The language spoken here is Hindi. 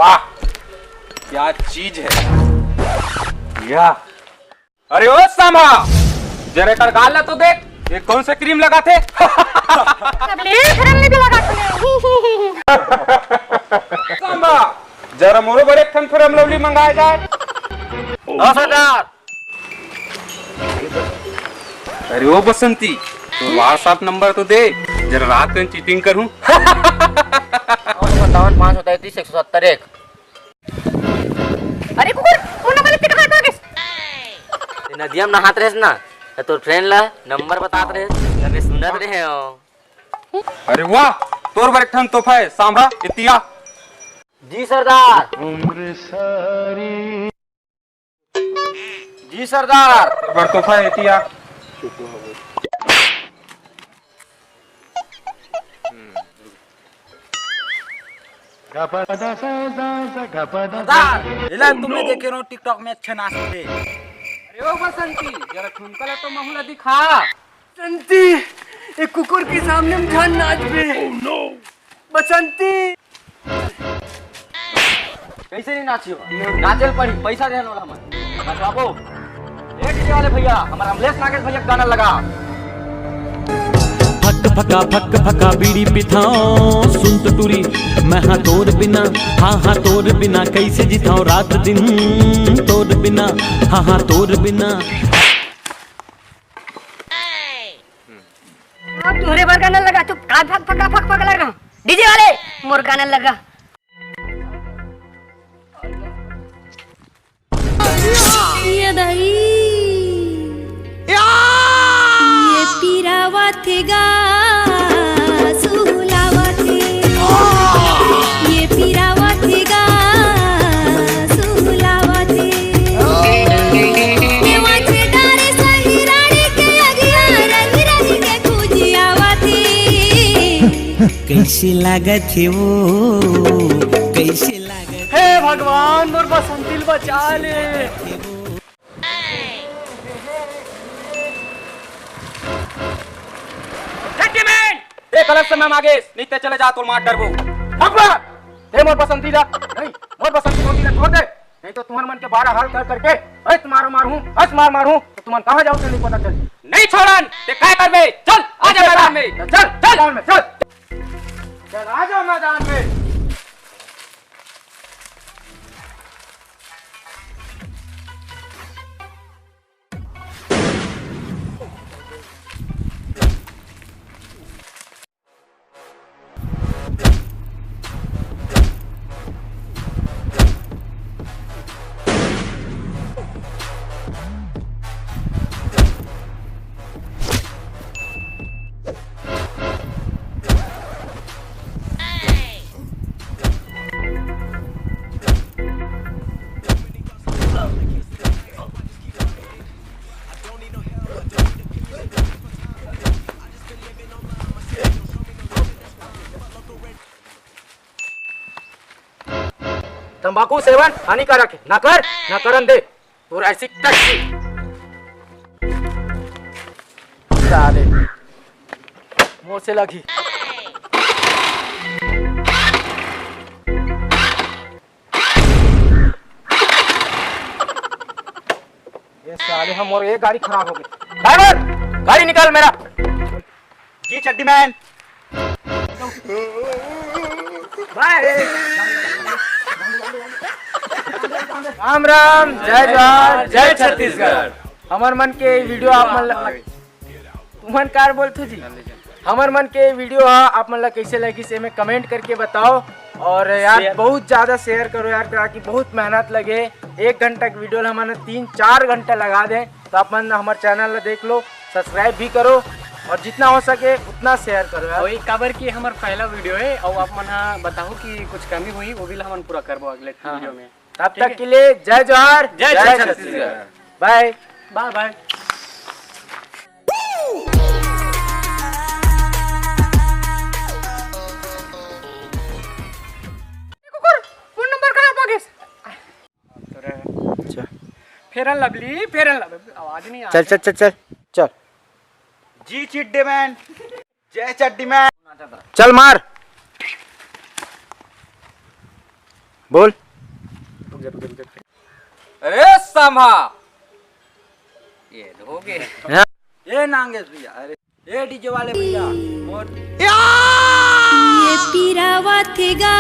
वाह क्या चीज है या। अरे ओ सामा जरा कर गाल तो देख, ये कौन सा क्रीम लगा थे? सामा जरा मोरो बड़े खन फिर हम लवली मंगाए जाए। सरदार। अरे ओ बसंती तो व्हाट्सएप नंबर तो दे, जरा रात में चीटिंग करूं। 57 अरे कुकुर वो नंबर लिख के कहां भागिस? नदिया में नहात रहे ना, तो फ्रेंड ला नंबर बतात रहे, अरे सुनत रहे हो। अरे वाह तोर बड़े ठन तोहफा है सांभा इतिया। जी सरदार। जी सरदार। बड़ तोहफा है इतिया। इला तुमने देखे रो टिकटॉक में अच्छे नाच थे। अरे ओ बसंती जरा ठुमका तो मामूला दिखा। बसंती ये कुकुर के सामने में जान नाच बे। बसंती कैसे नहीं नाचियो? नाचल पड़ी, पैसा देने वाला हम। नचवाबो। एक डीजे वाले भैया, हमारा अमलेश नागेश भैया गाना लगा। फक फका बीड़ी पिथाओ सुन तो टूरी मैं हाँ तोर बिना, हाँ तोर बिना कैसे जिताओ रात दिन तोर बिना, हाँ तोर बिना। तुम्हारे बार गाना लगा, तू का फक लग रहा। डीजे वाले मोर गाना लगा। ये दही ये पीरावा थे गा सुलावा थे, ये पीरावा थे गा सुलावा थे। ये वाचे डारे सही रानी के अगिया रंग रंग के खुजियावा थे। कैसे लागत है वो, कैसे लागत। हे भगवान मोर बसंतिल बचा ले। गलत समय मांगे नीचे चले जा तो मार डरबो। दे मोर बसंती ला, नहीं मोर बसंती को छोड़ दे, नहीं तो तुम्हारे मन के 12 हाल कर करके हस मारूं तो तुम कहां जाओ नहीं पता चल। नहीं छोड़न ते काय करबे, चल आ जा मैदान में, चल मैदान में चल आ जा मैदान में। तंबाकू सेवन हानिकारक है, ना करन दे और ऐसी टक्की साले मोर से लगी। ये साले हम और एक गाड़ी खराब हो गई। ड्राइवर गाड़ी निकाल मेरा। जी चड्डी मैन। राम राम, जय जवाहर, जय छत्तीसगढ़। हमार मन के वीडियो आप मन तुमन कार बोलते जी, हमार मन के वीडियो आप मन कैसे लगी से में कमेंट करके बताओ। और यार बहुत ज़्यादा शेयर करो यार, ताकि बहुत मेहनत लगे। 1 घंटा की वीडियो हमारे 3-4 घंटा लगा दें, तो आप मन हमारे चैनल देख लो, सब्सक्राइब भी करो और जितना हो सके उतना शेयर करो यार। वही काबर की हमारा पहला वीडियो है और आप मन बताओ कि कुछ कमी हुई वो भी हम पूरा करबो अगले वीडियो में। तब तक के लिए जय जवाहर, जय छत्तीसगढ़। Bye bye bye. फेरन लवली आवाज नहीं आ। चल जी चिड्डी मैन, जय चड्डी मैन, चल मार। बोल। अरे सांभा ये हो गए। ए नागेश भैया, अरे ए डीजे वाले भैया ये पीरावा थे गा